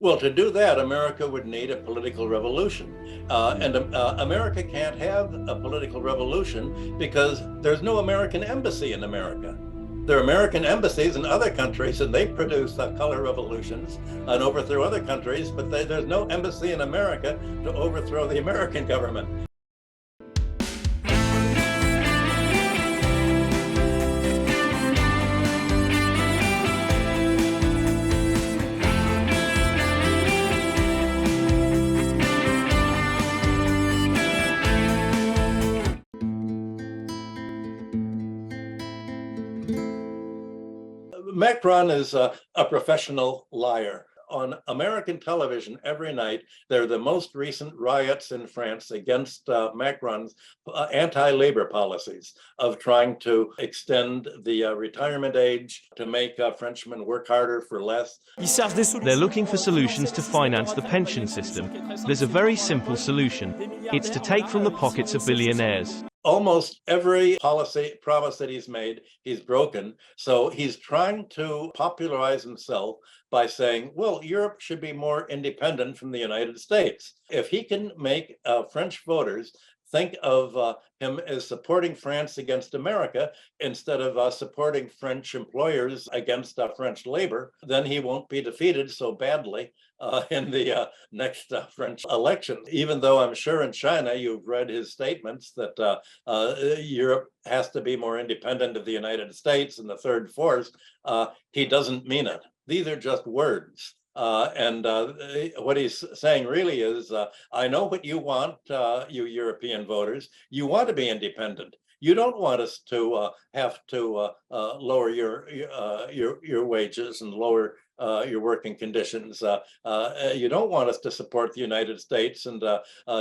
Well, to do that, America would need a political revolution. And America can't have a political revolution because there's no American embassy in America. There are American embassies in other countries, and they produce color revolutions and overthrow other countries, but there's no embassy in America to overthrow the American government. Macron is a professional liar. On American television every night, there are the most recent riots in France against Macron's anti-labor policies of trying to extend the retirement age, to make Frenchmen work harder for less. They're looking for solutions to finance the pension system. There's a very simple solution. It's to take from the pockets of billionaires. Almost every policy promise that he's made, he's broken. So he's trying to popularize himself by saying, well, Europe should be more independent from the United States. If he can make French voters think of him as supporting France against America instead of supporting French employers against French labor, then he won't be defeated so badly in the next French election. Even though I'm sure in China you've read his statements that Europe has to be more independent of the United States and the third force, he doesn't mean it. These are just words. And what he's saying really is, I know what you want, you European voters. You want to be independent. You don't want us to have to lower your wages and lower your working conditions. You don't want us to support the United States and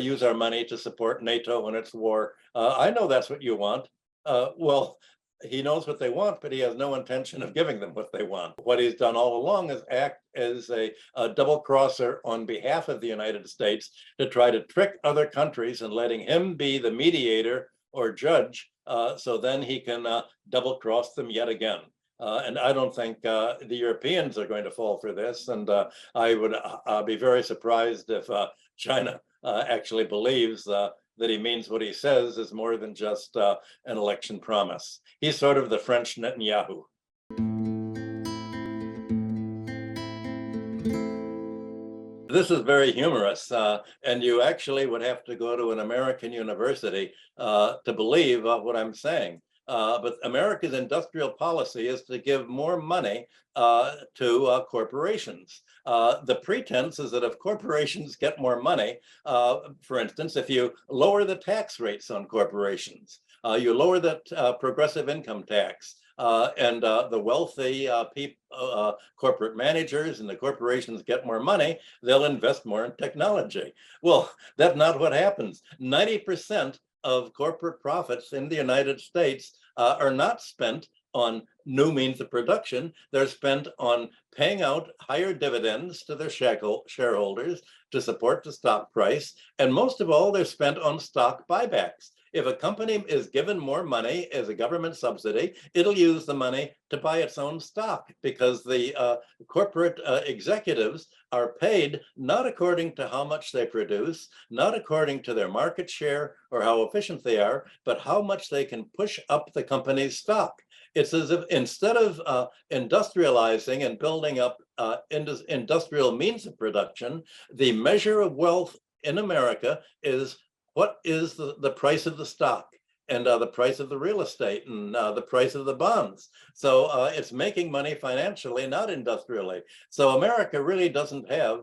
use our money to support NATO in its war. I know that's what you want. Well, he knows what they want, but he has no intention of giving them what they want. What he's done all along is act as a double crosser on behalf of the United States to try to trick other countries and letting him be the mediator or judge, so then he can double cross them yet again. And I don't think the Europeans are going to fall for this. And I would be very surprised if China actually believes that he means what he says is more than just an election promise. He's sort of the French Netanyahu. This is very humorous, and you actually would have to go to an American university to believe what I'm saying. But America's industrial policy is to give more money to corporations. The pretense is that if corporations get more money, for instance, if you lower the tax rates on corporations, you lower the progressive income tax, and the wealthy corporate managers and the corporations get more money, they'll invest more in technology. Well, that's not what happens. 90% of corporate profits in the United States are not spent on new means of production. They're spent on paying out higher dividends to their shareholders to support the stock price. And most of all, they're spent on stock buybacks. If a company is given more money as a government subsidy, it'll use the money to buy its own stock because the corporate executives are paid not according to how much they produce, not according to their market share or how efficient they are, but how much they can push up the company's stock. It's as if instead of industrializing and building up industrial means of production, the measure of wealth in America is what is the price of the stock and the price of the real estate and the price of the bonds. So it's making money financially, not industrially. So America really doesn't have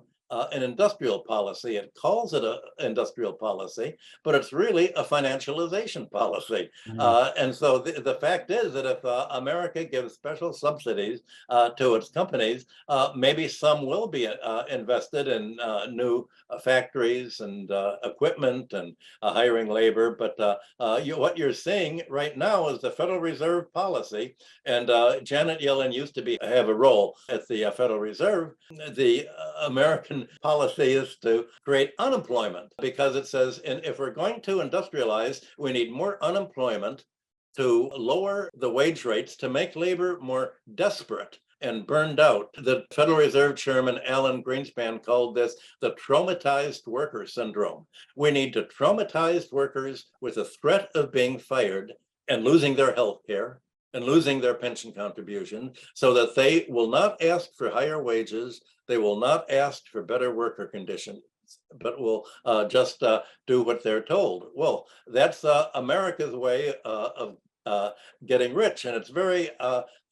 an industrial policy. It calls it an industrial policy, but it's really a financialization policy. And so the fact is that if America gives special subsidies to its companies, maybe some will be invested in new factories and equipment and hiring labor. But what you're seeing right now is the Federal Reserve policy. And Janet Yellen used to have a role at the Federal Reserve. The American policy is to create unemployment because it says, and if we're going to industrialize, we need more unemployment to lower the wage rates, to make labor more desperate, and burned out. The Federal Reserve Chairman Alan Greenspan called this the traumatized worker syndrome. We need to traumatize workers with the threat of being fired and losing their health care and losing their pension contribution so that they will not ask for higher wages, they will not ask for better worker conditions, but will just do what they're told. Well, that's America's way of getting rich, and it's very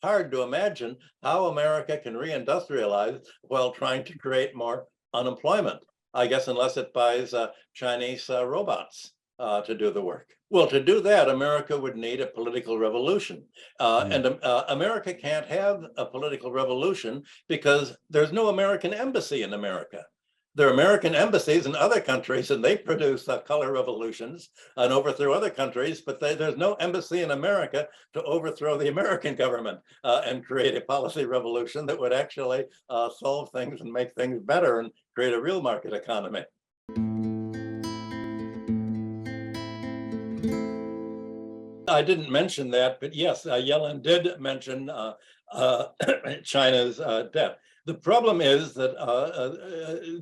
hard to imagine how America can reindustrialize while trying to create more unemployment. I guess unless it buys Chinese robots to do the work. Well, to do that, America would need a political revolution. And America can't have a political revolution because there's no American embassy in America. There are American embassies in other countries, and they produce color revolutions and overthrow other countries, but there's no embassy in America to overthrow the American government and create a policy revolution that would actually solve things and make things better and create a real market economy. I didn't mention that, but yes, Yellen did mention China's debt. The problem is that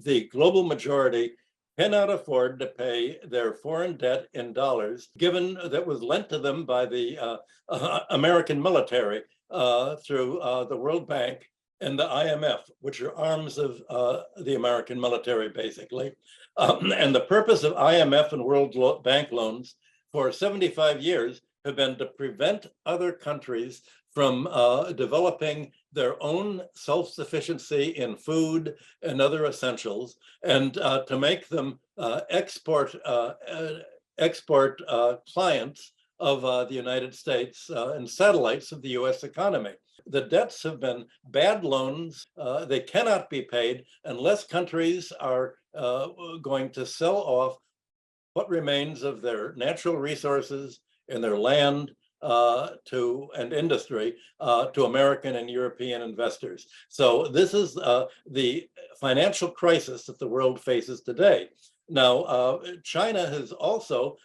the global majority cannot afford to pay their foreign debt in dollars, given that was lent to them by the American military through the World Bank and the IMF, which are arms of the American military, basically. And the purpose of IMF and World Bank loans for 75 years have been to prevent other countries from developing their own self-sufficiency in food and other essentials, and to make them export clients of the United States and satellites of the US economy. The debts have been bad loans. They cannot be paid unless countries are going to sell off what remains of their natural resources and their land and industry to American and European investors. So this is the financial crisis that the world faces today. Now, China has also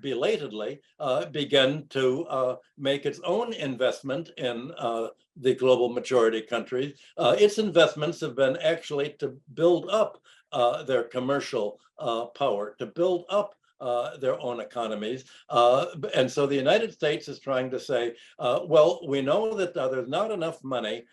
belatedly begun to make its own investment in the global majority countries. Its investments have been actually to build up their commercial power, to build up their own economies. And so the United States is trying to say, well, we know that there's not enough money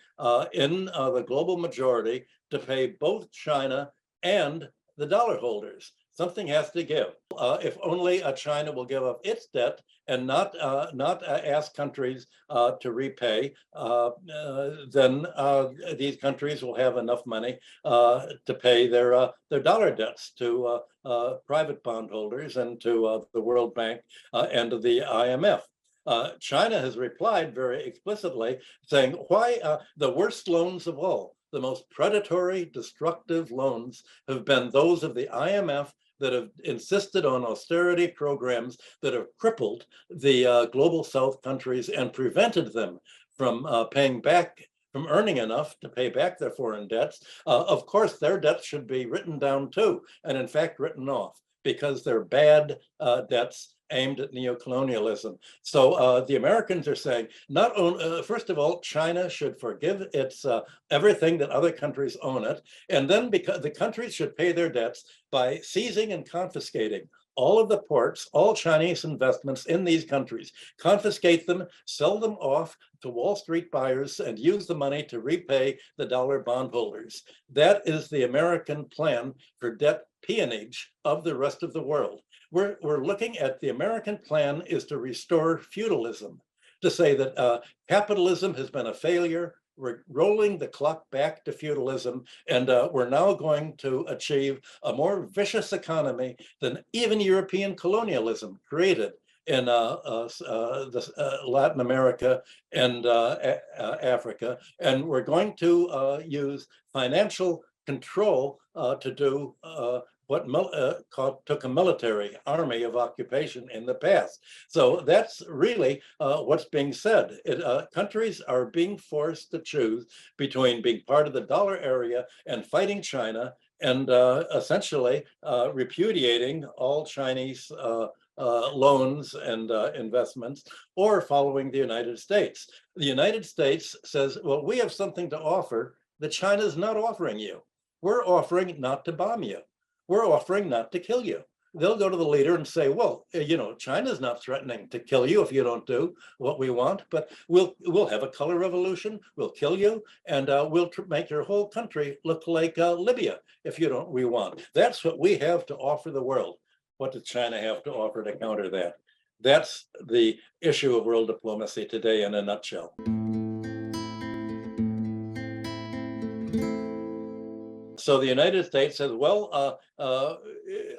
in the global majority to pay both China and the dollar holders. Something has to give. If only China will give up its debt and not ask countries to repay, then these countries will have enough money to pay their dollar debts to private bondholders and to the World Bank and to the IMF. China has replied very explicitly, saying, why the worst loans of all, the most predatory, destructive loans have been those of the IMF that have insisted on austerity programs that have crippled the global South countries and prevented them from paying back, from earning enough to pay back their foreign debts. Of course, their debts should be written down too, and in fact written off, because they're bad debts aimed at neocolonialism. So the Americans are saying, not only, first of all, China should forgive its everything that other countries own it, and then because the countries should pay their debts by seizing and confiscating all of the ports, all Chinese investments in these countries, confiscate them, sell them off to Wall Street buyers, and use the money to repay the dollar bondholders. That is the American plan for debt peonage of the rest of the world. We're looking at the American plan is to restore feudalism, to say that capitalism has been a failure. We're rolling the clock back to feudalism, and we're now going to achieve a more vicious economy than even European colonialism created in Latin America and Africa. And we're going to use financial control to do what took a military army of occupation in the past. So that's really what's being said. Countries are being forced to choose between being part of the dollar area and fighting China, and essentially repudiating all Chinese loans and investments, or following the United States. The United States says, well, we have something to offer that China's not offering you. We're offering not to bomb you. We're offering not to kill you. They'll go to the leader and say, well, China's not threatening to kill you if you don't do what we want, but we'll have a color revolution, we'll kill you, and we'll make your whole country look like Libya if you don't we want. That's what we have to offer the world. What does China have to offer to counter that? That's the issue of world diplomacy today in a nutshell. So the United States says, well,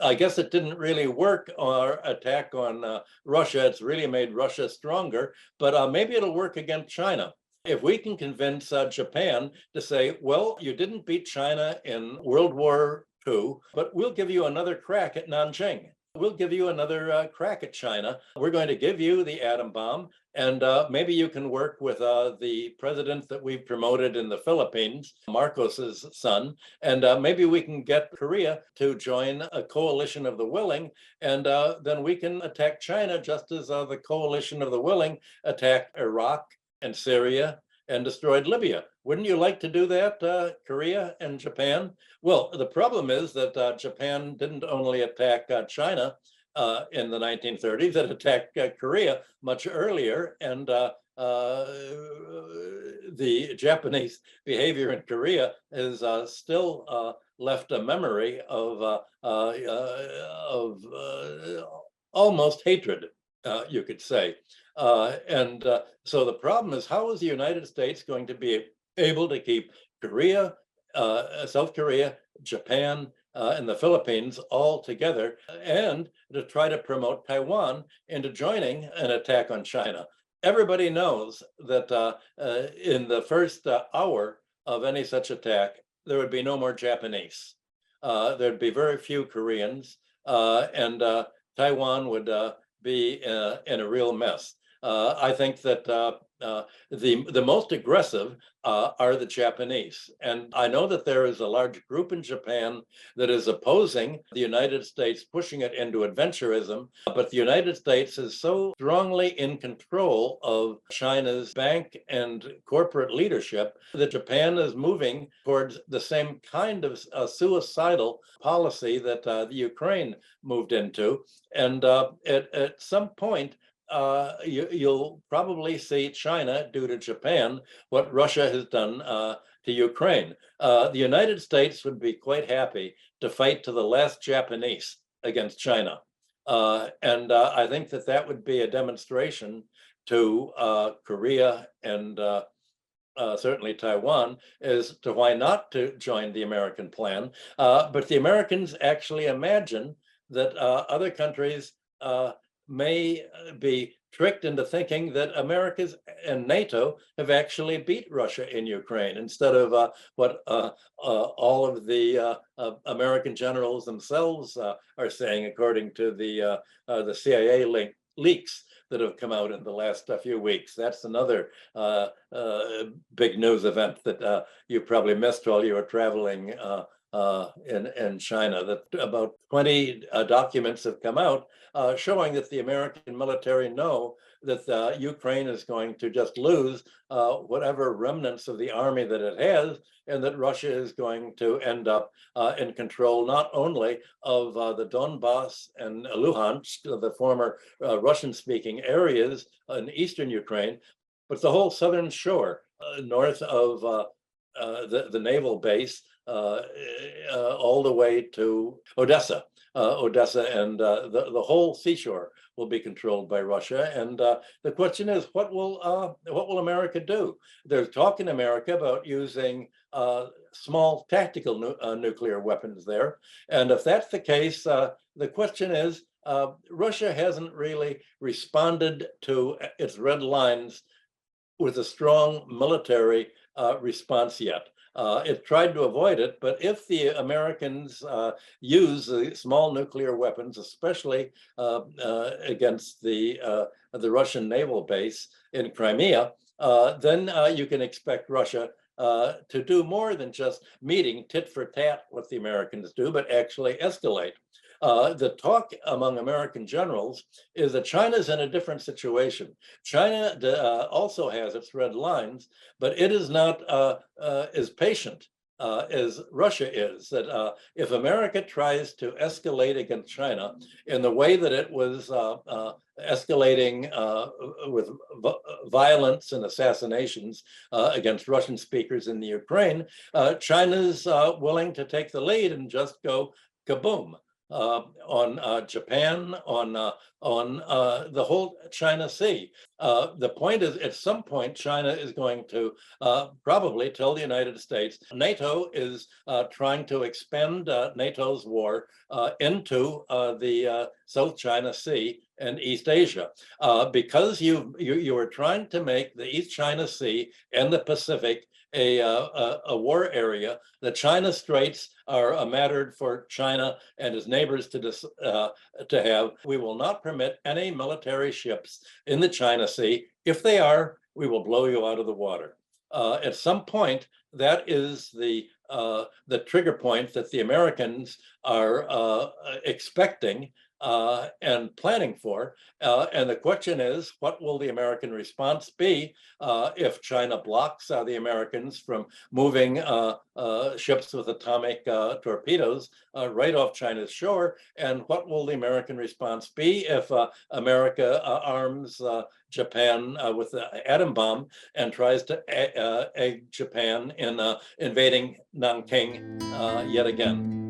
I guess it didn't really work, our attack on Russia. It's really made Russia stronger, but maybe it'll work against China. If we can convince Japan to say, well, you didn't beat China in World War II, but we'll give you another crack at Nanjing. We'll give you another crack at China. We're going to give you the atom bomb, and maybe you can work with the president that we've promoted in the Philippines, Marcos's son, and maybe we can get Korea to join a coalition of the willing, and then we can attack China just as the coalition of the willing attacked Iraq and Syria and destroyed Libya. Wouldn't you like to do that, Korea and Japan? Well, the problem is that Japan didn't only attack China in the 1930s, it attacked Korea much earlier, and the Japanese behavior in Korea is still left a memory of almost hatred, you could say. So the problem is, how is the United States going to be able to keep Korea, South Korea, Japan, and the Philippines all together, and to try to promote Taiwan into joining an attack on China? Everybody knows that in the first hour of any such attack, there would be no more Japanese. There'd be very few Koreans, and Taiwan would be in a real mess. I think that the most aggressive are the Japanese. And I know that there is a large group in Japan that is opposing the United States pushing it into adventurism, but the United States is so strongly in control of China's bank and corporate leadership that Japan is moving towards the same kind of suicidal policy that the Ukraine moved into. And at some point, you'll probably see China do to Japan what Russia has done to Ukraine. The United States would be quite happy to fight to the last Japanese against China. And I think that that would be a demonstration to Korea and certainly Taiwan as to why not to join the American plan. But the Americans actually imagine that other countries may be tricked into thinking that America and NATO have actually beat Russia in Ukraine, instead of what all of the American generals themselves are saying, according to the CIA leaks that have come out in the last few weeks. That's another big news event that you probably missed while you were traveling in China, that about 20 documents have come out showing that the American military know that Ukraine is going to just lose whatever remnants of the army that it has, and that Russia is going to end up in control not only of the Donbass and Luhansk, the former Russian-speaking areas in eastern Ukraine, but the whole southern shore north of the naval base, all the way to Odessa. And the whole seashore will be controlled by Russia. And the question is, what will America do? There's talk in America about using small tactical nuclear weapons there. And if that's the case, the question is, Russia hasn't really responded to its red lines with a strong military response yet. It tried to avoid it, but if the Americans use the small nuclear weapons, especially against the Russian naval base in Crimea, then you can expect Russia to do more than just meeting tit for tat what the Americans do, but actually escalate. The talk among American generals is that China's in a different situation. China also has its red lines, but it is not as patient as Russia is. That if America tries to escalate against China in the way that it was escalating with violence and assassinations against Russian speakers in the Ukraine, China's willing to take the lead and just go kaboom. On Japan, on the whole China Sea. The point is, at some point, China is going to probably tell the United States NATO is trying to expand NATO's war into the South China Sea and East Asia, because you are trying to make the East China Sea and the Pacific a war area. The China Straits are a matter for China and its neighbors to have. We will not permit any military ships in the China Sea. If they are, we will blow you out of the water. At some point, that is the trigger point that the Americans are expecting and planning for. And the question is, what will the American response be if China blocks the Americans from moving ships with atomic torpedoes right off China's shore? And what will the American response be if America arms Japan with the atom bomb and tries to egg Japan in invading Nanking yet again?